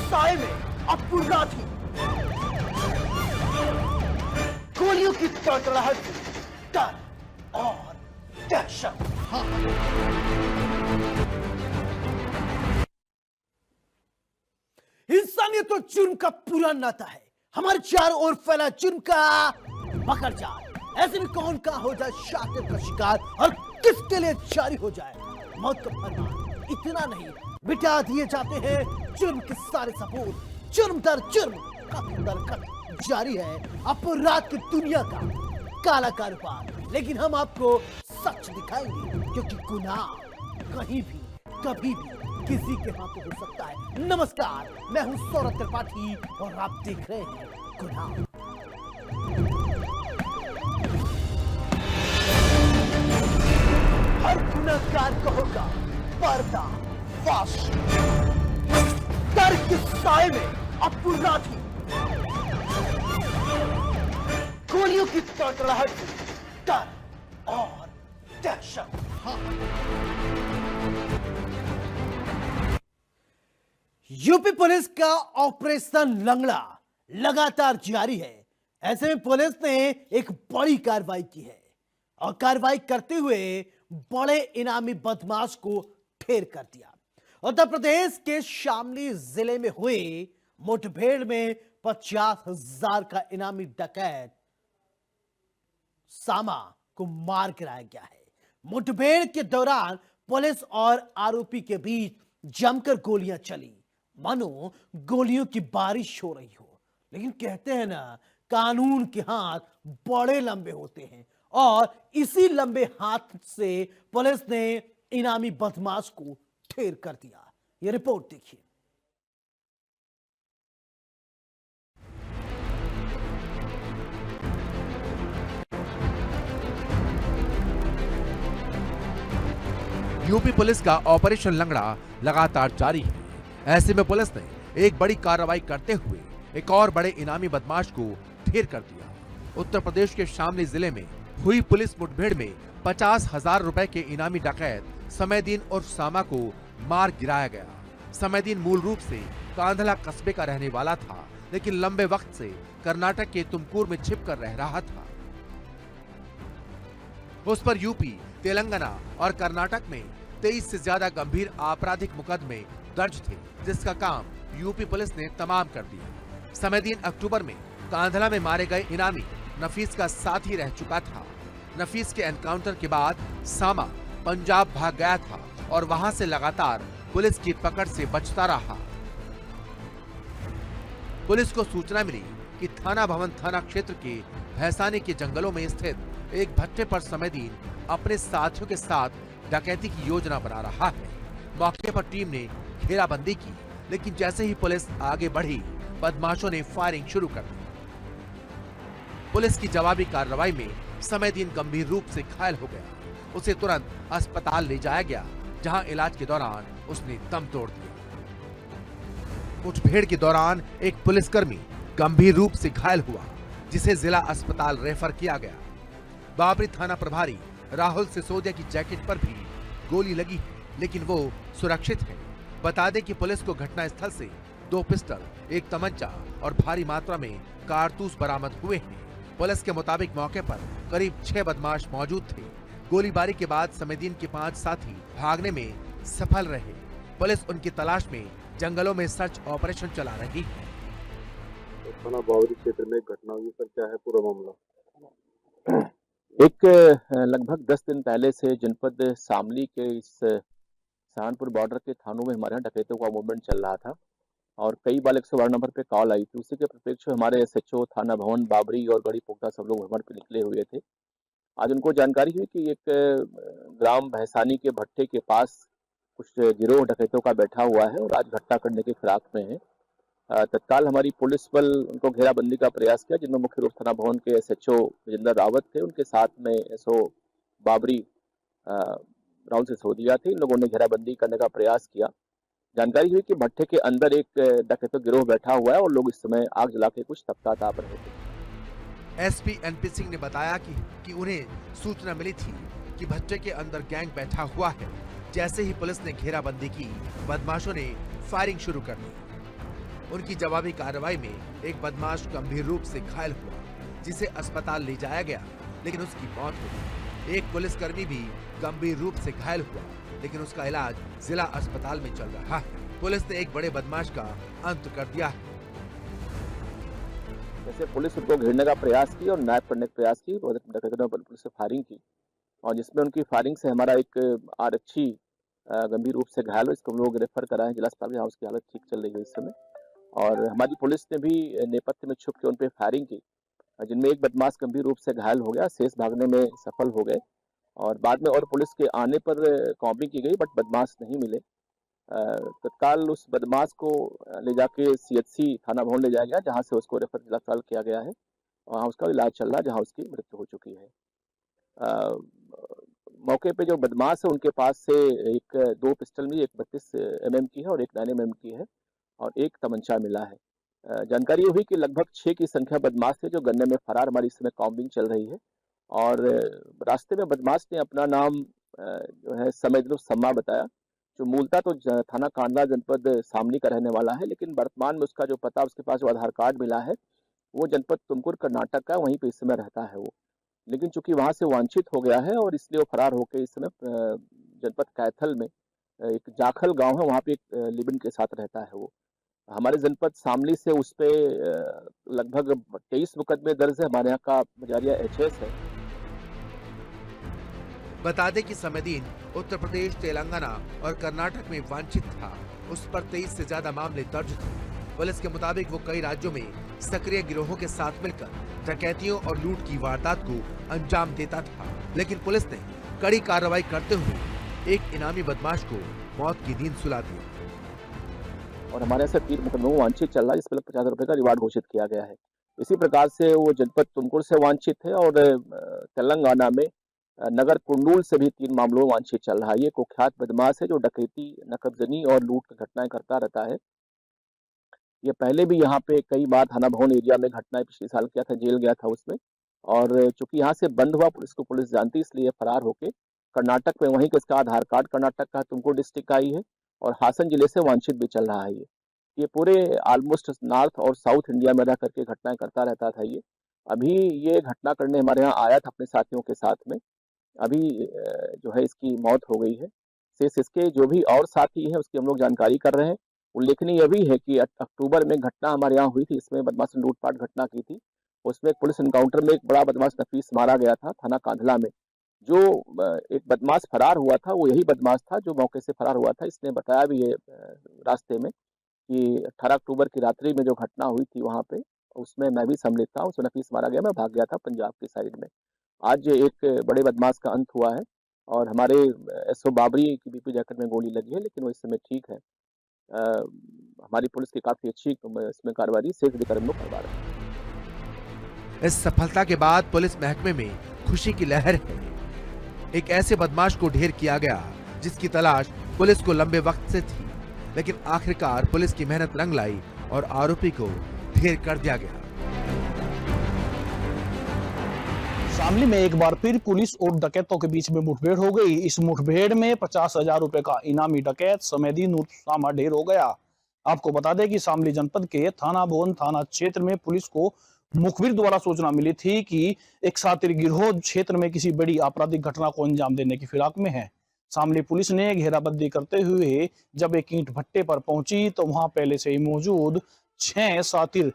साए में अपराधी गोलियों की तड़तड़ाहट से डर और दहशत। इंसानियत और जुर्म का पूरा नाता है, हमारे चारों ओर फैला जुर्म का मकर जाल। ऐसे में कौन का हो जाए शातिर का शिकार और किसके लिए जारी हो जाए मौत का फरमान। इतना नहीं, मिटा दिए जाते हैं जुर्म के सारे सबूत। जुर्म दर जुर्म, कत्ल दर कत्ल जारी है अपराध की दुनिया का काला कारोबार। लेकिन हम आपको सच दिखाएंगे, क्योंकि गुनाह कहीं भी कभी भी किसी के हाथों हो सकता है। नमस्कार, मैं हूं सौरभ त्रिपाठी और आप देख रहे हैं गुनाह। हर गुनहगार को होगा पर्दाफाश। डर के साए में अपराधी गोलियों की तड़तड़ाहट से डर और दहशत। यूपी पुलिस का ऑपरेशन लंगड़ा लगातार जारी है। ऐसे में पुलिस ने एक बड़ी कार्रवाई की है और कार्रवाई करते हुए बड़े इनामी बदमाश को ढेर कर दिया। उत्तर प्रदेश के शामली जिले में हुई मुठभेड़ में 50,000 का इनामी डकैत सामा को मार गिराया गया है। मुठभेड़ के दौरान पुलिस और आरोपी के बीच जमकर गोलियां चली, मानो गोलियों की बारिश हो रही हो। लेकिन कहते हैं ना, कानून के हाथ बड़े लंबे होते हैं और इसी लंबे हाथ से पुलिस ने इनामी बदमाश को ढेर कर दिया। यह रिपोर्ट देखिए। यूपी पुलिस का ऑपरेशन लंगड़ा लगातार जारी है। ऐसे में पुलिस ने एक बड़ी कार्रवाई करते हुए एक और बड़े इनामी बदमाश को ढेर कर दिया। उत्तर प्रदेश के शामली जिले में हुई पुलिस मुठभेड़ में 50,000 रुपए के इनामी डकैत समयदीन और सामा को मार गिराया गया। समयदीन मूल रूप से कांधला कस्बे का रहने वाला था, लेकिन लंबे वक्त से कर्नाटक के तुमकुर में छिपकर रह रहा था। उस पर यूपी, तेलंगाना और कर्नाटक में 23 से ज्यादा गंभीर आपराधिक मुकदमे दर्ज थे, जिसका काम यूपी पुलिस ने तमाम कर दिया। समयदीन अक्टूबर में कांधला में मारे गए इनामी नफीस का साथी रह चुका था। नफीस के एनकाउंटर के बाद सामा पंजाब भाग गया था और वहां से लगातार पुलिस की पकड़ से बचता रहा। पुलिस को सूचना मिली कि थाना भवन थाना क्षेत्र के भैसानी के जंगलों में स्थित एक भट्टे पर समयदीन अपने साथियों के साथ डकैती की योजना बना रहा है। मौके पर टीम ने घेराबंदी की, लेकिन जैसे ही पुलिस आगे बढ़ी, बदमाशों ने फायरिंग शुरू कर दी। पुलिस की जवाबी कार्रवाई में समयदीन गंभीर रूप से घायल हो गया। उसे तुरंत अस्पताल ले जाया गया, जहां इलाज के दौरान उसने दम तोड़ दिया। मुठभेड़ के दौरान एक पुलिसकर्मी गंभीर रूप से घायल हुआ, जिसे जिला अस्पताल रेफर किया गया। बाबरी थाना प्रभारी राहुल सिसोदिया की जैकेट पर भी गोली लगी है, लेकिन वो सुरक्षित है। बता दें कि पुलिस को घटनास्थल से 2 पिस्टल, 1 तमंचा और भारी मात्रा में कारतूस बरामद हुए हैं। पुलिस के मुताबिक मौके पर करीब 6 बदमाश मौजूद थे। गोलीबारी के बाद समयदीन के 5 साथी भागने में सफल रहे। पुलिस उनकी तलाश में जंगलों में सर्च ऑपरेशन चला रही है। थाना बावरी क्षेत्र में घटना हुई, सर क्या है पूरा मामला? एक लगभग 10 दिन पहले से जनपद शामली के इस सहारनपुर बॉर्डर के थानों में हमारे यहाँ डकैतों का मूवमेंट चल रहा था और कई बार 112 नंबर पे कॉल आई थी। उसी के प्रत्यक्ष हमारे एसएचओ थाना भवन बाबरी और गढ़ी पोखरा सब लोग भ्रमण पे निकले हुए थे। आज उनको जानकारी हुई कि एक ग्राम भैसानी के भट्टे के पास कुछ गिरोह डकैतों का बैठा हुआ है और आज घटना करने के फिराक में है। तत्काल हमारी पुलिस बल उनको घेराबंदी का प्रयास किया, जिनमें मुख्य रूप थाना भवन के एसएचओ विजेंद्र रावत थे, उनके साथ में एसओ बाबरी राहुल सिसोदिया थे। इन लोगों ने घेराबंदी करने का प्रयास किया। जानकारी हुई कि भट्टे के अंदर एक डकैतों गिरोह बैठा हुआ है और लोग इस समय आग जला के कुछ तप रहे थे। एसपी एनपी सिंह ने बताया कि उन्हें सूचना मिली थी कि भट्टे के अंदर गैंग बैठा हुआ है। जैसे ही पुलिस ने घेराबंदी की, बदमाशों ने फायरिंग शुरू कर दी। उनकी जवाबी कार्रवाई में एक बदमाश गंभीर रूप से घायल हुआ, जिसे अस्पताल ले जाया गया, लेकिन उसकी मौत हो गई। एक पुलिसकर्मी भी गंभीर रूप से घायल हुआ, लेकिन उसका इलाज जिला अस्पताल में चल रहा है। पुलिस ने एक बड़े बदमाश का अंत कर दिया है। जैसे पुलिस उनको घेरने का प्रयास की और नायब करने का प्रयास की, डकैतों ने पुलिस से फायरिंग की और जिसमें उनकी फायरिंग से हमारा एक आरक्षी गंभीर रूप से घायल हो, इसको हम लोग रेफर कराए जिला अस्पताल, जहाँ उसकी हालत ठीक चल रही है इस समय। और हमारी पुलिस ने भी नेपथ्य में छुप के उन पे फायरिंग की, जिनमें एक बदमाश गंभीर रूप से घायल हो गया, शेष भागने में सफल हो गए और बाद में और पुलिस के आने पर कॉम्बिंग की गई, बट बदमाश नहीं मिले। तत्काल उस बदमाश को ले जाके सीएचसी थाना भवन ले जाया गया, जहां से उसको रेफर जिला अस्पताल किया गया है और वहाँ उसका इलाज चल रहा है, जहां उसकी मृत्यु हो चुकी है। मौके पे जो बदमाश है उनके पास से एक 2 पिस्टल मिली, एक 32 mm की है और एक 9 mm की है और एक तमंचा मिला है। जानकारी हुई कि लगभग 6 की संख्या बदमाश थे जो गन्ने में फरार, हमारी इस समय कॉम्बिंग चल रही है और रास्ते में बदमाश ने अपना नाम जो है समेद्रो सम्मा बताया, जो मूलतः तो थाना कांडला जनपद शामली का रहने वाला है, लेकिन वर्तमान में उसका जो पता, उसके पास जो आधार कार्ड मिला है वो जनपद तुमकुर कर्नाटक का, वहीं पे इस समय रहता है वो। लेकिन चूंकि वहां से वांछित हो गया है और इसलिए वो फरार होकर इस समय जनपद कैथल में एक जाखल गांव है, वहां पे एक लिबिन के साथ रहता है वो। हमारे जनपद शामली से उस पे लगभग 23 मुकदमे दर्ज है, हमारे यहाँ का मजारिया HS है। बता दें कि समदीन उत्तर प्रदेश, तेलंगाना और कर्नाटक में वांछित था। उस पर 23 से ज्यादा मामले दर्ज थे। पुलिस के मुताबिक वो कई राज्यों में सक्रिय गिरोहों के साथ मिलकर डकैतियों और लूट की वारदात को अंजाम देता था, लेकिन पुलिस ने कड़ी कार्रवाई करते हुए एक इनामी बदमाश को मौत की नींद सुला दी और हमारे यहाँ से 3 मुकदमों में वांछित चल रहा है, जिसमें 50,000 रुपए का रिवार्ड घोषित किया गया है। इसी प्रकार से वो जनपद तुमकुर से वांछित है और तेलंगाना में नगर कुंडूल से भी 3 मामलों में वांछित चल रहा है। ये कुख्यात बदमाश है जो डकैती, नकबजनी और लूट की घटनाएं करता रहता है। ये पहले भी यहाँ पे कई बार थाना भवन एरिया में घटनाएं पिछले साल किया था, जेल गया था उसमें, और चूंकि यहाँ से बंद हुआ, पुलिस को पुलिस जानती, इसलिए फरार होके कर्नाटक में, वहीं का इसका आधार कार्ड कर्नाटक का तुमकुर डिस्ट्रिक्ट का ही है और हासन जिले से वांछित भी चल रहा है। ये पूरे ऑलमोस्ट नॉर्थ और साउथ इंडिया में रह करके घटनाएं करता रहता था। ये अभी ये घटना करने हमारे यहाँ आया था अपने साथियों के साथ में, अभी जो है इसकी मौत हो गई है। शेष इसके जो भी और साथी हैं उसकी हम लोग जानकारी कर रहे हैं। उल्लेखनीय यह भी है कि अक्टूबर में घटना हमारे यहाँ हुई थी, इसमें बदमाश ने लूटपाट घटना की थी। उसमें एक पुलिस एनकाउंटर में एक बड़ा बदमाश नफीस मारा गया था थाना कांधला में। जो एक बदमाश फरार हुआ था वो यही बदमाश था जो मौके से फरार हुआ था। इसने बताया भी है रास्ते में कि 18 अक्टूबर की रात्रि में जो घटना हुई थी वहाँ पे, उसमें मैं भी सम्मिलित था, उसमें नफीस मारा गया, मैं भाग गया था पंजाब की साइड में। आज एक बड़े बदमाश का अंत हुआ है और हमारे SO बाबरी की BP जैकेट में गोली लगी है, लेकिन वो इस समय ठीक है। हमारी पुलिस की काफी अच्छी इसमें कार्रवाई शेष अधिकारी लोग करवा रहे हैं। इस सफलता के बाद पुलिस महकमे में खुशी की लहर है। एक ऐसे बदमाश को ढेर किया गया जिसकी तलाश पुलिस को लंबे वक्त से थी, लेकिन आखिरकार पुलिस की मेहनत रंग लाई और आरोपी को ढेर कर दिया गया। शामली में एक बार फिर पुलिस और डकैतों के बीच में मुठभेड़ हो गई। इस मुठभेड़ में 50,000 रुपए का इनामी डकैत समदीन उर्फ सामा ढेर हो गया। आपको बता दें कि शामली जनपद के थाना भवन थाना क्षेत्र में पुलिस को मुखबिर द्वारा सूचना मिली थी कि एक शातिर गिरोह क्षेत्र में किसी बड़ी आपराधिक घटना को अंजाम देने की फिराक में है। शामली पुलिस ने घेराबंदी करते हुए जब एक ईंट भट्टे पर पहुंची तो वहां पहले से ही मौजूद 6 शातिर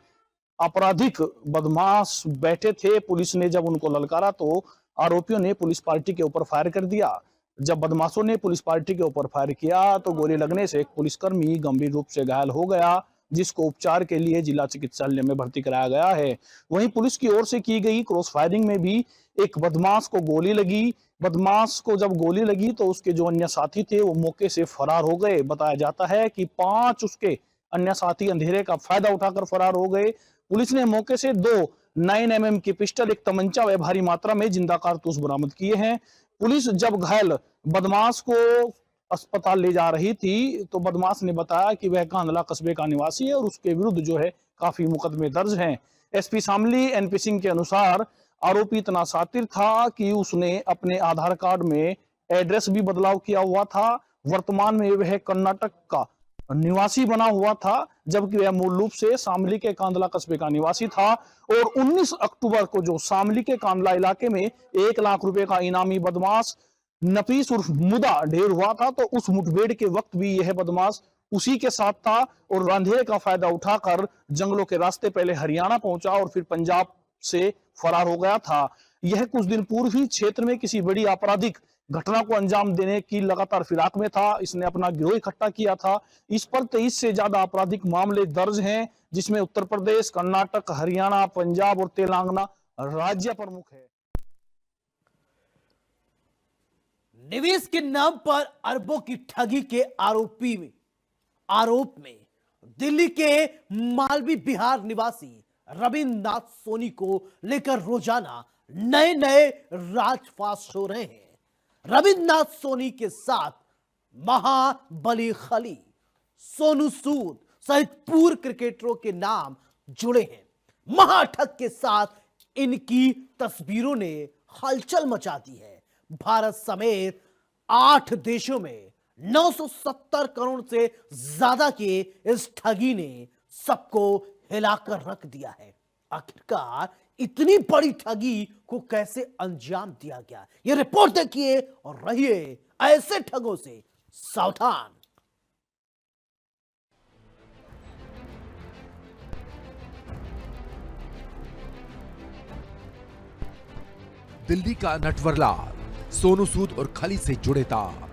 आपराधिक बदमाश बैठे थे। पुलिस ने जब उनको ललकारा तो आरोपियों ने पुलिस पार्टी के ऊपर फायर कर दिया। जब बदमाशों ने पुलिस पार्टी के ऊपर फायर किया तो गोली लगने से एक पुलिसकर्मी गंभीर रूप से घायल हो गया, जिसको उपचार के लिए जिला चिकित्सालय में भर्ती कराया गया है। वहीं पुलिस की ओर से की गई क्रॉस फायरिंग में भी एक बदमाश को गोली लगी। बदमाश को जब गोली लगी तो उसके जो अन्य साथी थे वो मौके से फरार हो गए। बताया जाता है कि 5 उसके अन्य साथी अंधेरे का फायदा उठाकर फरार हो गए। पुलिस ने मौके से 2 9 mm की पिस्टल, एक तमंचा व भारी मात्रा में जिंदा कारतूस बरामद किए हैं। पुलिस जब घायल बदमाश को अस्पताल ले जा रही थी तो बदमाश ने बताया कि वह कांधला कस्बे का निवासी है और उसके विरुद्ध जो है काफी मुकदमे दर्ज हैं। SP शामली NP सिंह के अनुसार आरोपी इतना शातिर था कि उसने अपने आधार कार्ड में एड्रेस भी बदलाव किया हुआ था। वर्तमान में वह कर्नाटक का निवासी बना हुआ था, जबकि वह मूल रूप से शामली के कांदला कस्बे का निवासी था। और 19 अक्टूबर को जो शामली के कांदला इलाके में 1 लाख रुपए का इनामी बदमाश नफीस उर्फ मुदा ढेर हुआ था, तो उस मुठभेड़ के वक्त भी यह बदमाश उसी के साथ था और अंधेरे का फायदा उठाकर जंगलों के रास्ते पहले हरियाणा पहुंचा और फिर पंजाब से फरार हो गया था। यह कुछ दिन पूर्व ही क्षेत्र में किसी बड़ी आपराधिक घटना को अंजाम देने की लगातार फिराक में था। इसने अपना गिरोह इकट्ठा किया था। इस पर 23 से ज्यादा आपराधिक मामले दर्ज हैं, जिसमें उत्तर प्रदेश, कर्नाटक, हरियाणा, पंजाब और तेलंगाना राज्य प्रमुख है। निवेश के नाम पर अरबों की ठगी के आरोप में दिल्ली के मालवी बिहार निवासी रविंद्रनाथ सोनी को लेकर रोजाना नए नए राजफाश हो रहे हैं। रविंद्रनाथ सोनी के साथ महाबली खली, सोनू सूद सहित पूर्व क्रिकेटरों के नाम जुड़े हैं। महाठग के साथ इनकी तस्वीरों ने हलचल मचा दी है। भारत समेत 8 देशों में 970 करोड़ से ज्यादा के इस ठगी ने सबको हिलाकर रख दिया है। आखिरकार इतनी बड़ी ठगी को कैसे अंजाम दिया गया, यह रिपोर्ट देखिए और रहिए ऐसे ठगों से सावधान। दिल्ली का नटवरलाल सोनू सूद और खली से जुड़े तार,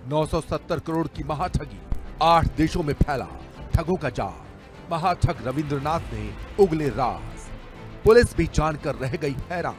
970 करोड़ की महाठगी, 8 देशों में फैला ठगों का जाल। महाठग रविंद्रनाथ ने उगले राज, पुलिस भी जानकर रह गई हैरान।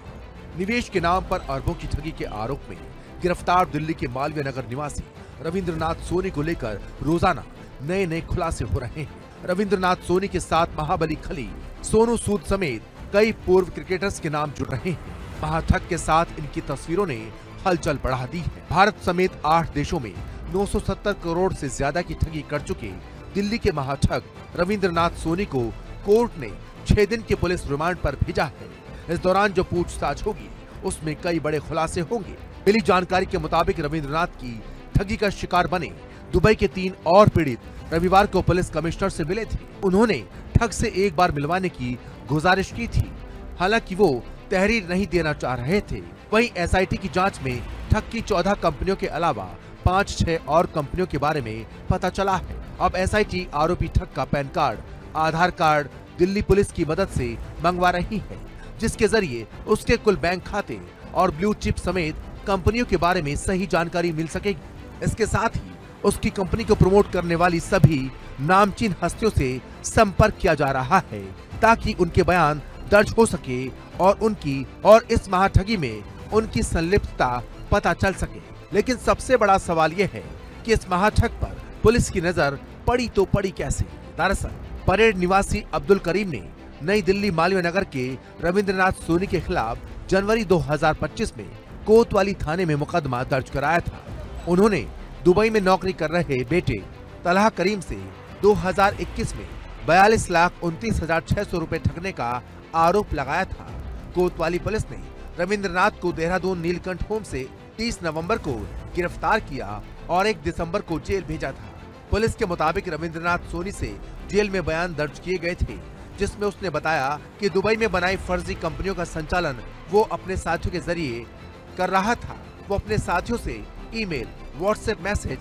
निवेश के नाम पर अरबों की ठगी के आरोप में गिरफ्तार दिल्ली के मालवीय नगर निवासी रविंद्रनाथ सोनी को लेकर रोजाना नए नए खुलासे हो रहे हैं। रविंद्रनाथ सोनी के साथ महाबली खली, सोनू सूद समेत कई पूर्व क्रिकेटर्स के नाम जुड़ रहे हैं। महाठग के साथ इनकी तस्वीरों ने हलचल बढ़ा दी है। भारत समेत 8 देशों में 970 करोड़ से ज्यादा की ठगी कर चुके दिल्ली के महाठग रविंद्रनाथ सोनी को कोर्ट ने 6 दिन के पुलिस रिमांड पर भेजा है। इस दौरान जो पूछताछ होगी उसमें कई बड़े खुलासे होंगे। मिली जानकारी के मुताबिक रविंद्रनाथ की ठगी का शिकार बने दुबई के 3 और पीड़ित रविवार को पुलिस कमिश्नर से मिले थे। उन्होंने ठग से एक बार मिलवाने की गुजारिश की थी, हालांकि वो तहरीर नहीं देना चाह रहे थे। वहीं एसआईटी की जांच में ठग की 14 कंपनियों के अलावा 5-6 और कंपनियों के बारे में पता चला है। अब एसआईटी आरोपी ठग का पैन कार्ड, आधार कार्ड दिल्ली पुलिस की मदद से मंगवा रही है, जिसके जरिए उसके कुल बैंक खाते और ब्लू चिप समेत कंपनियों के बारे में सही जानकारी मिल सकेगी। इसके साथ ही उसकी कंपनी को प्रमोट करने वाली सभी नामचीन हस्तियों से संपर्क किया जा रहा है, ताकि उनके बयान दर्ज हो सके और इस महाठगी में उनकी संलिप्तता पता चल सके। लेकिन सबसे बड़ा सवाल यह है कि इस महाठग पर पुलिस की नजर पड़ी तो पड़ी कैसे। दरअसल परेड निवासी अब्दुल करीम ने नई दिल्ली मालवीय नगर के रविंद्रनाथ सोनी के खिलाफ जनवरी 2025 में कोतवाली थाने में मुकदमा दर्ज कराया था। उन्होंने दुबई में नौकरी कर रहे बेटे तलहा करीम से 2021 में 42,29,600 रुपए ठगने का आरोप लगाया था। कोतवाली पुलिस ने रविंद्रनाथ को देहरादून नीलकंठ होम से 30 नवंबर को गिरफ्तार किया और 1 दिसंबर को जेल भेजा था। पुलिस के मुताबिक रविंद्रनाथ सोनी से जेल में बयान दर्ज किए गए थे, जिसमें उसने बताया कि दुबई में बनाई फर्जी कंपनियों का संचालन वो अपने साथियों के जरिए कर रहा था। वो अपने साथियों से email, WhatsApp message,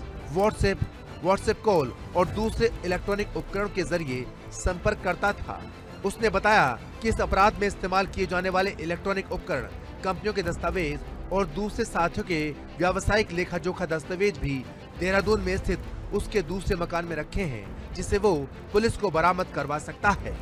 WhatsApp call और दूसरे इलेक्ट्रॉनिक उपकरण के जरिए संपर्क करता था। उसने बताया कि इस अपराध में इस्तेमाल किए जाने वाले इलेक्ट्रॉनिक उपकरण, कंपनियों के दस्तावेज और दूसरे साथियों के व्यावसायिक लेखा जोखा दस्तावेज भी देहरादून में स्थित उसके दूसरे मकान में रखे हैं, जिसे वो पुलिस को बरामद करवा सकता है।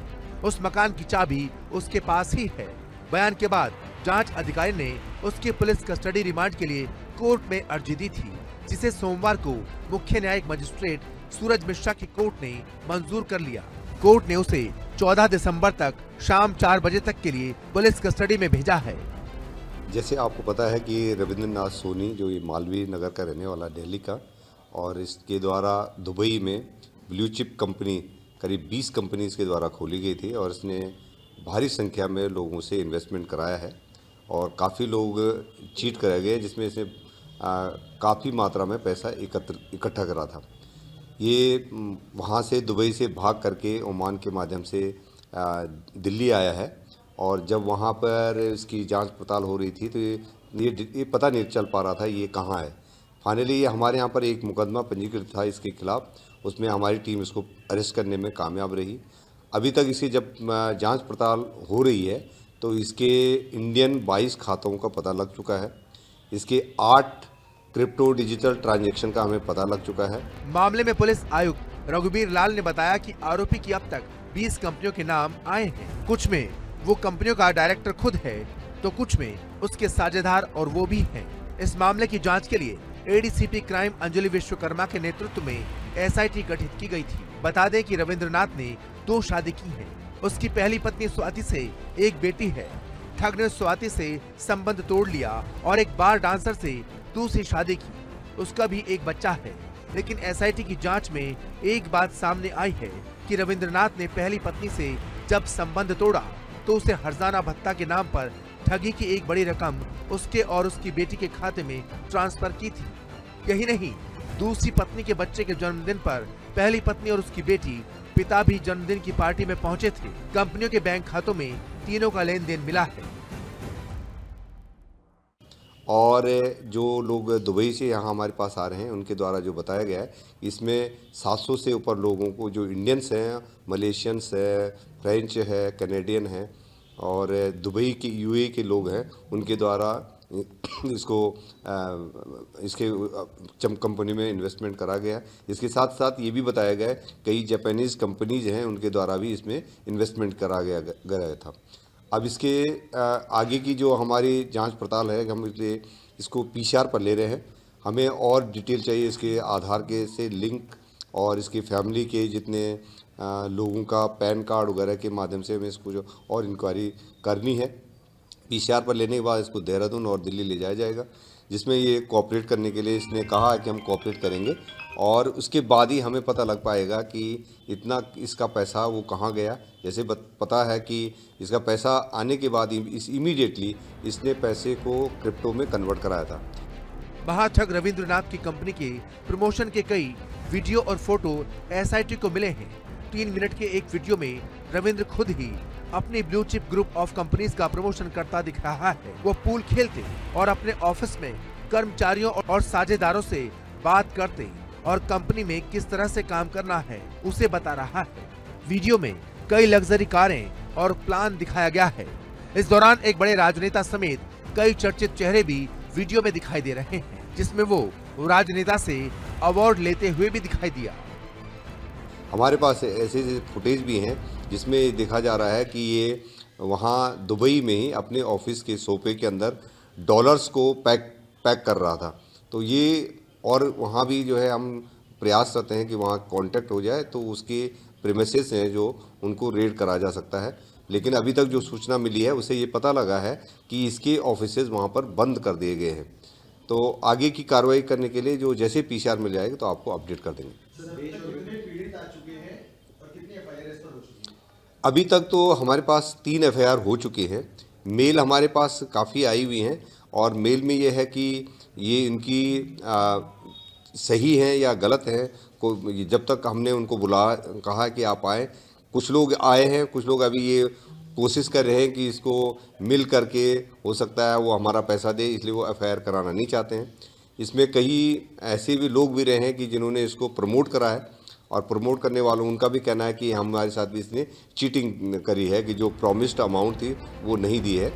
उस मकान की चाबी उसके पास ही है। बयान के बाद जांच अधिकारी ने उसकी पुलिस कस्टडी रिमांड के लिए कोर्ट में अर्जी दी थी, जिसे सोमवार को मुख्य न्यायिक मजिस्ट्रेट सूरज मिश्रा की कोर्ट ने मंजूर कर लिया। कोर्ट ने उसे 14 दिसंबर तक शाम 4 बजे तक के लिए पुलिस कस्टडी में भेजा है। जैसे आपको पता है कि रविंद्रनाथ सोनी जो ये मालवीय नगर का रहने वाला दिल्ली का, और इसके द्वारा दुबई में ब्लू चिप कंपनी करीब 20 कंपनी इसके द्वारा खोली गई थी और इसने भारी संख्या में लोगों से इन्वेस्टमेंट कराया है और काफ़ी लोग चीट कराए गए, जिसमें इसने काफ़ी मात्रा में पैसा इकट्ठा करा था। ये वहाँ से दुबई से भाग करके ओमान के माध्यम से दिल्ली आया है और जब वहाँ पर इसकी जांच पड़ताल हो रही थी तो ये पता नहीं चल पा रहा था ये कहाँ है। फाइनली ये हमारे यहाँ पर एक मुकदमा पंजीकृत था इसके खिलाफ, उसमें हमारी टीम इसको अरेस्ट करने में कामयाब रही। अभी तक इसकी जब जांच पड़ताल हो रही है तो इसके इंडियन 22 खातों का पता लग चुका है, इसके 8 क्रिप्टो डिजिटल ट्रांजैक्शन का हमें पता लग चुका है। मामले में पुलिस आयुक्त रघुबीर लाल ने बताया कि आरोपी की अब तक 20 कंपनियों के नाम आए हैं। कुछ में वो कंपनियों का डायरेक्टर खुद है तो कुछ में उसके साझेदार और वो भी हैं। इस मामले की जांच के लिए एडीसीपी क्राइम अंजलि विश्वकर्मा के नेतृत्व में एसआईटी गठित की गई थी। बता दें कि रविंद्रनाथ ने 2 शादी की है। उसकी पहली पत्नी स्वाति से एक बेटी है। ठग ने स्वाति से संबंध तोड़ लिया और एक बार डांसर से दूसरी शादी की। उसका भी एक बच्चा है। लेकिन एसआईटी की जांच में एक बात सामने आई है कि रविंद्रनाथ ने पहली पत्नी से जब संबंध तोड़ा तो उसे हर्जाना भत्ता के नाम पर ठगी की एक बड़ी रकम उसके और उसकी बेटी के खाते में ट्रांसफर की थी। यही नहीं, दूसरी पत्नी के बच्चे के जन्मदिन पर पहली पत्नी और उसकी बेटी पिता भी जन्मदिन की पार्टी में पहुंचे थे। कंपनियों के बैंक खातों में तीनों का लेन देन मिला है। और जो लोग दुबई से यहाँ हमारे पास आ रहे हैं उनके द्वारा जो बताया गया है इसमें 700 से ऊपर लोगों को, जो इंडियंस हैं, मलेशियंस है, फ्रेंच है, कैनेडियन है और दुबई के यूएई के लोग हैं, उनके द्वारा इसके कंपनी में इन्वेस्टमेंट करा गया। इसके साथ साथ ये भी बताया गया है कई जापानीज़ कंपनीज हैं उनके द्वारा भी इसमें इन्वेस्टमेंट करा गया था। अब इसके आगे की जो हमारी जांच पड़ताल है, हम इसको पीसीआर पर ले रहे हैं। हमें और डिटेल चाहिए इसके आधार के से लिंक और इसकी फैमिली के जितने लोगों का पैन कार्ड वगैरह के माध्यम से हमें इसको जो और इंक्वायरी करनी है। पीसीआर पर लेने के बाद इसको देहरादून और दिल्ली ले जाया जाएगा, जिसमें ये कोऑपरेट करने के लिए इसने कहा है कि हम कोऑपरेट करेंगे और उसके बाद ही हमें पता लग पाएगा कि इतना इसका पैसा वो कहाँ गया। जैसे पता है कि इसका पैसा आने के बाद इमीडिएटली इसने पैसे को क्रिप्टो में कन्वर्ट कराया था। महाठग रविंद्रनाथ की कंपनी के प्रमोशन के कई वीडियो और फोटो एसआईटी को मिले हैं। 3 मिनट के एक वीडियो में रविंद्र खुद ही अपनी blue chip group of companies का प्रमोशन करता दिख रहा है। वो पूल खेलते और अपने ऑफिस में कर्मचारियों और साझेदारों से बात करते और कंपनी में किस तरह से काम करना है उसे बता रहा है। वीडियो में कई लग्जरी कारें और प्लान दिखाया गया है। इस दौरान एक बड़े राजनेता समेत कई चर्चित चेहरे भी वीडियो में दिखाई दे रहे हैं, जिसमें वो राजनेता से अवार्ड लेते हुए भी दिखाई दिया। हमारे पास ऐसे फुटेज भी हैं जिसमें देखा जा रहा है कि ये वहाँ दुबई में ही अपने ऑफिस के सोफे के अंदर डॉलर्स को पैक कर रहा था। तो ये और वहाँ भी जो है हम प्रयास करते हैं कि वहाँ कांटेक्ट हो जाए तो उसके प्रीमिसेस हैं जो उनको रेड करा जा सकता है। लेकिन अभी तक जो सूचना मिली है उससे ये पता लगा है कि इसके ऑफिसेज वहाँ पर बंद कर दिए गए हैं। तो आगे की कार्रवाई करने के लिए जो जैसे पीसीआर मिल जाएगा तो आपको अपडेट कर देंगे। अभी तक तो हमारे पास 3 एफआईआर हो चुकी हैं। मेल हमारे पास काफ़ी आई हुई हैं और मेल में ये है कि ये इनकी सही हैं या गलत हैं। जब तक हमने उनको कहा कि आप आए, कुछ लोग आए हैं, कुछ लोग अभी ये कोशिश कर रहे हैं कि इसको मिल करके हो सकता है वो हमारा पैसा दे, इसलिए वो एफआईआर कराना नहीं चाहते हैं। इसमें कई ऐसे भी लोग भी रहे हैं कि जिन्होंने इसको प्रमोट करा है और प्रमोट करने वालों उनका भी कहना है कि हमारे साथ भी इसने चीटिंग करी है कि जो प्रॉमिस्ड अमाउंट थी वो नहीं दी है।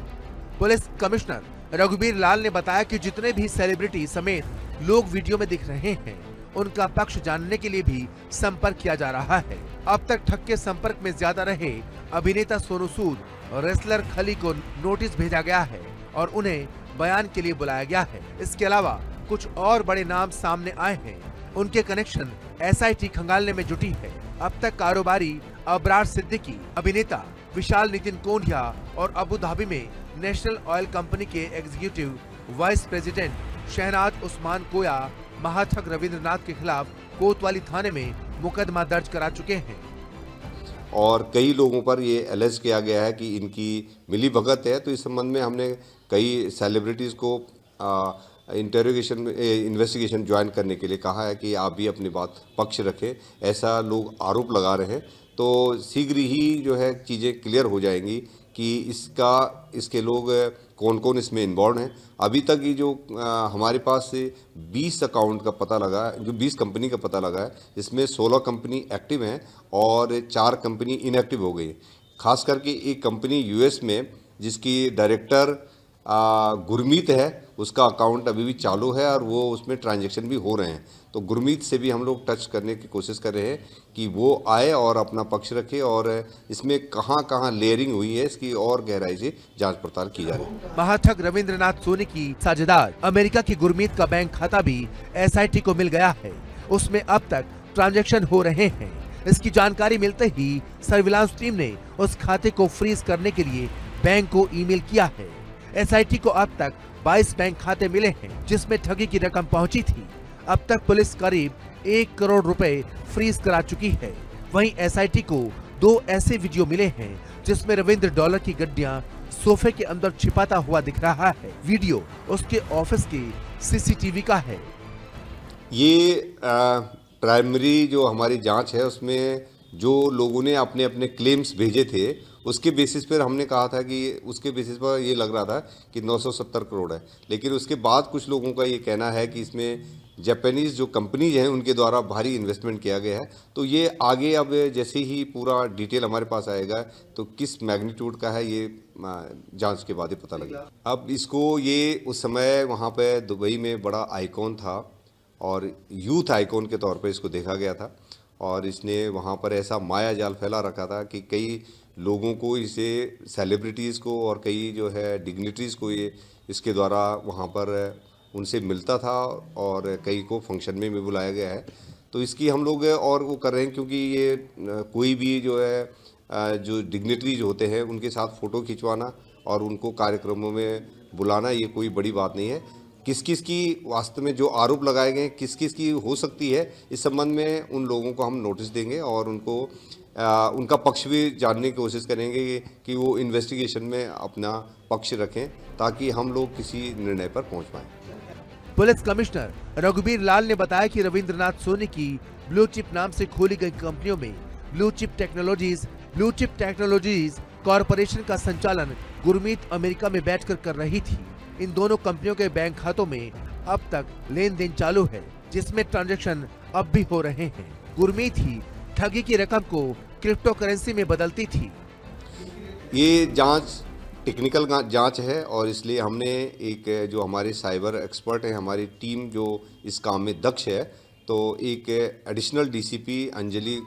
पुलिस कमिश्नर रघुबीर लाल ने बताया कि जितने भी सेलिब्रिटी समेत लोग वीडियो में दिख रहे हैं उनका पक्ष जानने के लिए भी संपर्क किया जा रहा है। अब तक ठग के संपर्क में ज्यादा रहे अभिनेता सोनू सूद और रेसलर खली को नोटिस भेजा गया है और उन्हें बयान के लिए बुलाया गया है। इसके अलावा कुछ और बड़े नाम सामने आए हैं, उनके कनेक्शन एसआईटी खंगालने में जुटी है। अब तक कारोबारी अबरार सिद्दीकी, अभिनेता विशाल नितिन कोंडिया और अबू धाबी में नेशनल ऑयल कंपनी के executive vice president Shahnaz Usman Koya महाठग रविंद्रनाथ के खिलाफ कोतवाली थाने में मुकदमा दर्ज करा चुके हैं और कई लोगों पर ये एलेज किया गया है कि इनकी मिली भगत है। तो इस संबंध में हमने कई सेलिब्रिटीज़ को इन्वेस्टिगेशन ज्वाइन करने के लिए कहा है कि आप भी अपनी बात पक्ष रखें। ऐसा लोग आरोप लगा रहे हैं, तो शीघ्र ही जो है चीज़ें क्लियर हो जाएंगी कि इसके लोग कौन कौन इसमें इन्वॉल्व हैं। अभी तक ये जो हमारे पास से 20 अकाउंट का पता लगा है, जो 20 कंपनी का पता लगा है, इसमें 16 कंपनी एक्टिव हैं और 4 कंपनी इनएक्टिव हो गई। खास करके एक कंपनी यूएस में जिसकी डायरेक्टर गुरमीत है, उसका अकाउंट अभी भी चालू है और वो उसमें ट्रांजैक्शन भी हो रहे हैं। तो गुरमीत से भी हम लोग टच करने की कोशिश कर रहे हैं कि वो आए और अपना पक्ष रखे और इसमें कहां कहां लेयरिंग हुई है इसकी और गहराई से जांच पड़ताल की जा रही है। महाठग रविंद्रनाथ सोनी की साझेदार अमेरिका की गुरमीत का बैंक खाता भी एसआईटी को मिल गया है। उसमें अब तक ट्रांजैक्शन हो रहे हैं। इसकी जानकारी मिलते ही सर्विलांस टीम ने उस खाते को फ्रीज करने के लिए बैंक को ईमेल किया है। एसआईटी को अब तक 22 बैंक खाते मिले हैं जिसमें ठगी की रकम पहुंची थी। अब तक पुलिस करीब 1 करोड़ रुपए फ्रीज करा चुकी है। वहीं एसआईटी को 2 ऐसे वीडियो मिले हैं जिसमें रविंद्र डॉलर की गड्डियां सोफे के अंदर छिपाता हुआ दिख रहा है। वीडियो उसके ऑफिस के सीसीटीवी का है। ये प्राइमरी जो हमारी जांच है उसमें जो लोगों ने अपने अपने क्लेम्स भेजे थे उसके बेसिस पर हमने कहा था कि उसके बेसिस पर ये लग रहा था कि 970 करोड़ है। लेकिन उसके बाद कुछ लोगों का ये कहना है कि इसमें जापानीज़ जो कंपनीज हैं उनके द्वारा भारी इन्वेस्टमेंट किया गया है। तो ये आगे अब जैसे ही पूरा डिटेल हमारे पास आएगा तो किस मैग्नीट्यूड का है ये जांच के बाद ही पता लगेगा। अब इसको ये उस समय वहाँ पे दुबई में बड़ा आइकॉन था और यूथ आइकॉन के तौर पे इसको देखा गया था और इसने वहाँ पर ऐसा माया जाल फैला रखा था कि कई लोगों को इसे सेलिब्रिटीज़ को और कई जो है डिग्निटरीज़ को ये इसके द्वारा वहाँ पर उनसे मिलता था और कई को फंक्शन में भी बुलाया गया है। तो इसकी हम लोग और वो कर रहे हैं क्योंकि ये कोई भी जो है जो डिग्निटरीज होते हैं उनके साथ फ़ोटो खिंचवाना और उनको कार्यक्रमों में बुलाना ये कोई बड़ी बात नहीं है। किस किस की वास्तव में जो आरोप लगाए गए किस किस की हो सकती है इस संबंध में उन लोगों को हम नोटिस देंगे और उनको उनका पक्ष भी जानने की कोशिश करेंगे कि वो इन्वेस्टिगेशन में अपना पक्ष रखें ताकि हम लोग किसी निर्णय पर पहुंच पाएं। पुलिस कमिश्नर रघुबीर लाल ने बताया कि रविंद्रनाथ सोनी की ब्लू चिप नाम से खोली गई कंपनियों में ब्लू चिप टेक्नोलॉजीज कॉरपोरेशन का संचालन गुरमीत अमेरिका में बैठकर कर रही थी। इन दोनों कंपनियों के बैंक खातों में अब तक लेन देन चालू है जिसमें ट्रांजैक्शन अब भी हो रहे हैं। गुरमीत ही ठगी की रकम को क्रिप्टो करेंसी में बदलती थी। ये जांच टेक्निकल जांच है और इसलिए हमने एक जो हमारे साइबर एक्सपर्ट हैं हमारी टीम जो इस काम में दक्ष है तो एक एडिशनल डीसीपी अंजलि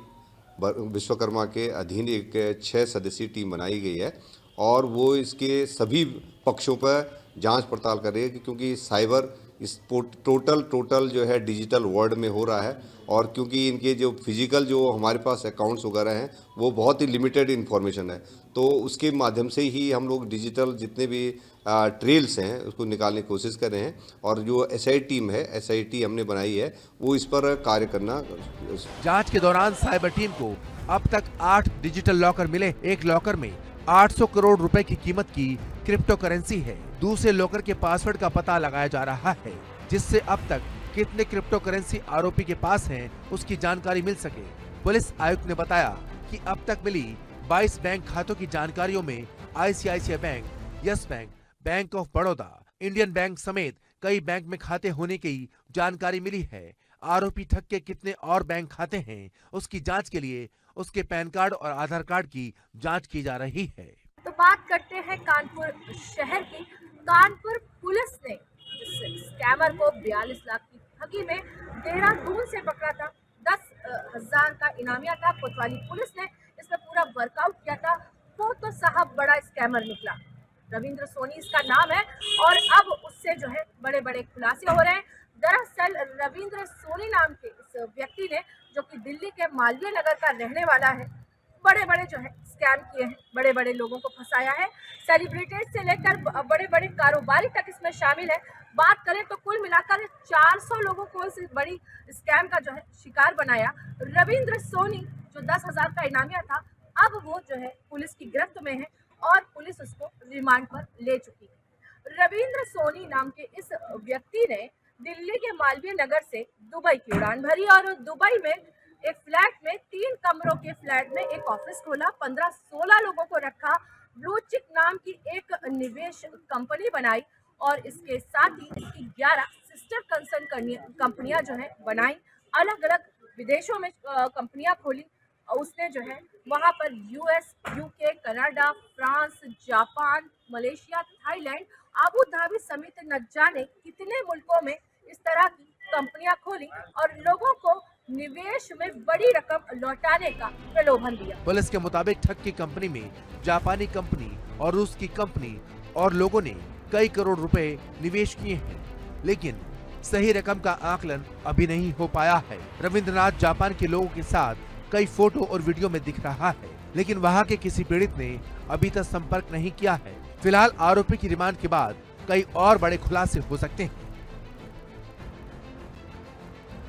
विश्वकर्मा के अधीन एक 6 सदस्यीय टीम बनाई गई है और वो इसके सभी पक्षों पर जांच पड़ताल कर रही है क्योंकि साइबर इस टोटल जो है डिजिटल वर्ल्ड में हो रहा है और क्योंकि इनके जो फिजिकल जो हमारे पास अकाउंट्स वगैरह हैं वो बहुत ही लिमिटेड इन्फॉर्मेशन है तो उसके माध्यम से ही हम लोग डिजिटल जितने भी ट्रेल्स हैं उसको निकालने की कोशिश कर रहे हैं और जो एसआई टीम है एसआईटी हमने बनाई है वो इस पर कार्य करना। जांच के दौरान साइबर टीम को अब तक 8 डिजिटल लॉकर मिले। एक लॉकर में 800 करोड़ रुपए की कीमत की क्रिप्टो करेंसी है। दूसरे लॉकर के पासवर्ड का पता लगाया जा रहा है जिससे अब तक कितने क्रिप्टो करेंसी आरोपी के पास हैं उसकी जानकारी मिल सके। पुलिस आयुक्त ने बताया कि अब तक मिली 22 बैंक खातों की जानकारियों में ICICI bank, yes bank, bank of Baroda, Indian bank समेत कई बैंक में खाते होने की जानकारी मिली है। आरोपी ठग के कितने और बैंक खाते हैं उसकी जांच के लिए उसके पैन कार्ड और आधार कार्ड की जांच की जा रही है। तो बात करते हैं कानपुर शहर की। कानपुर पुलिस ने इस स्कैमर को 42 लाख की ठगी में देहरादून से पकड़ा था। 10,000 का इनामिया था। कोतवाली पुलिस ने इसमें पूरा वर्कआउट किया था। वो तो साहब बड़ा स्कैमर निकला। रविंद्र सोनी इसका नाम है और अब उससे जो है बड़े बड़े खुलासे हो रहे हैं। दरअसल रविंद्र सोनी नाम के इस व्यक्ति ने जो कि दिल्ली के मालवीय नगर का रहने वाला है बड़े बड़े जो है स्कैम किए हैं, बड़े बड़े लोगों को फंसाया है। सेलिब्रिटीज से लेकर बड़े बड़े कारोबारी तक इसमें शामिल है। बात करें तो कुल मिलाकर 400 लोगों को इस बड़ी स्कैम का जो है शिकार बनाया। रविंद्र सोनी जो 10,000 का इनामिया था अब वो जो है पुलिस की गिरफ्त में है और पुलिस उसको रिमांड पर ले चुकी है। रविंद्र सोनी नाम के इस व्यक्ति ने दिल्ली के मालवीय नगर से दुबई की उड़ान भरी और दुबई में एक फ्लैट में 3 कमरों के फ्लैट में एक ऑफिस खोला, 15-16 लोगों को रखा, ब्लू चिप नाम की एक निवेश कंपनी बनाई और इसके साथ ही इसकी 11 सिस्टर कंसर्न कंपनियां जो है बनाई, अलग अलग विदेशों में कंपनियां खोली। उसने जो है वहां पर US, UK, Canada, France, Japan, Malaysia, Thailand, Abu Dhabi समेत न जाने कितने मुल्कों में इस तरह की कंपनियां खोली और लोगों को निवेश में बड़ी रकम लौटाने का प्रलोभन दिया। पुलिस के मुताबिक ठग की कंपनी में जापानी कंपनी और रूस की कंपनी और लोगों ने कई करोड़ रुपए निवेश किए हैं, लेकिन सही रकम का आकलन अभी नहीं हो पाया है। रविंद्रनाथ जापान के लोगों के साथ कई फोटो और वीडियो में दिख रहा है, लेकिन वहां के किसी पीड़ित ने अभी तक संपर्क नहीं किया है। फिलहाल आरोपी की रिमांड के बाद कई और बड़े खुलासे हो सकते हैं।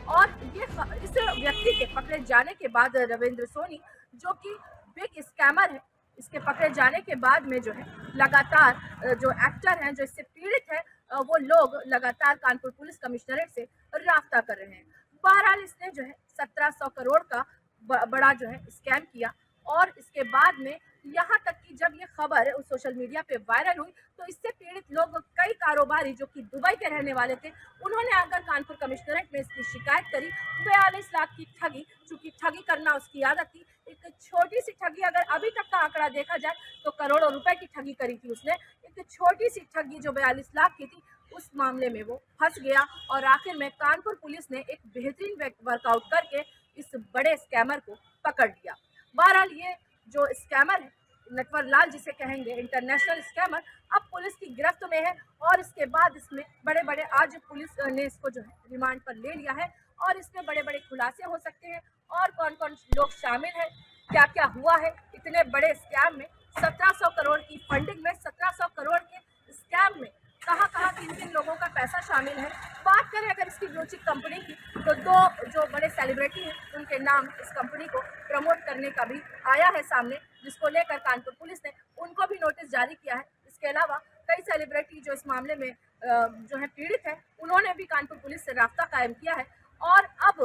और ये इस व्यक्ति के पकड़े जाने के बाद रविंद्र सोनी, जो कि बिग स्कैमर है, इसके पकड़े जाने के बाद में जो है लगातार जो एक्टर हैं, जो इससे पीड़ित है, वो लोग लगातार कानपुर पुलिस कमिश्नरेट से राब्ता कर रहे हैं। बहरहाल इसने जो है 1700 करोड़ का बड़ा जो है स्कैम किया और इसके बाद में यहाँ तक कि जब ये खबर सोशल मीडिया पे वायरल हुई तो इससे पीड़ित लोग, कई कारोबारी जो कि दुबई के रहने वाले थे, उन्होंने आकर कानपुर कमिश्नरेट में इसकी शिकायत करी। 42 लाख की ठगी, चूंकि ठगी करना उसकी आदत थी, एक छोटी सी ठगी, अगर अभी तक का आंकड़ा देखा जाए तो करोड़ों रुपए की ठगी करी थी उसने। एक छोटी सी ठगी जो 42 लाख की थी, उस मामले में वो फंस गया और आखिर में कानपुर पुलिस ने एक बेहतरीन वर्कआउट करके इस बड़े स्कैमर को पकड़ लिया। बहरहाल ये जो स्कैमर है, नटवर लाल जिसे कहेंगे, इंटरनेशनल स्कैमर, अब पुलिस की गिरफ्त में है और इसके बाद इसमें बड़े आज पुलिस ने इसको जो है रिमांड पर ले लिया है और इसमें बड़े खुलासे हो सकते हैं और कौन कौन लोग शामिल हैं, क्या क्या हुआ है इतने बड़े स्कैम में। 1700 करोड़ की फंडिंग में, 1700 करोड़ के स्कैम में कहाँ किन लोगों का पैसा शामिल है। बात करें अगर इसकी ब्लू चिप कंपनी की, तो 2 जो बड़े सेलिब्रिटी हैं, उनके नाम इस कंपनी को प्रमोट करने का भी आया है सामने, जिसको लेकर कानपुर पुलिस ने उनको भी नोटिस जारी किया है। इसके अलावा कई सेलिब्रिटी जो इस मामले में जो है पीड़ित है, उन्होंने भी कानपुर पुलिस से राब्ता कायम किया है और अब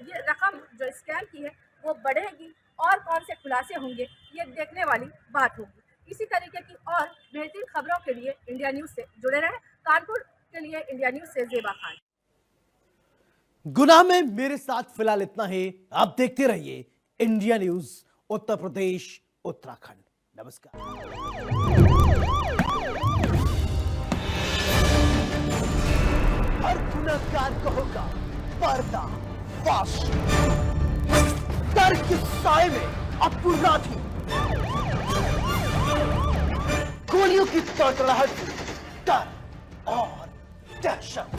ये रकम जो स्कैम की है वो बढ़ेगी और कौन से खुलासे होंगे, ये देखने वाली बात होगी। इसी तरीके की और बेहतरीन खबरों के लिए इंडिया न्यूज से जुड़े रहें। कानपुर के लिए इंडिया न्यूज से जेबा खान। गुनाह में मेरे साथ फिलहाल इतना ही। आप देखते रहिए इंडिया न्यूज, उत्तर प्रदेश, उत्तराखंड। नमस्कार। हर गुनहगार को होगा पर्दाफाश। डर के साए में अपराधी, गोलियों की तड़तड़ाहट, डर और दहशत।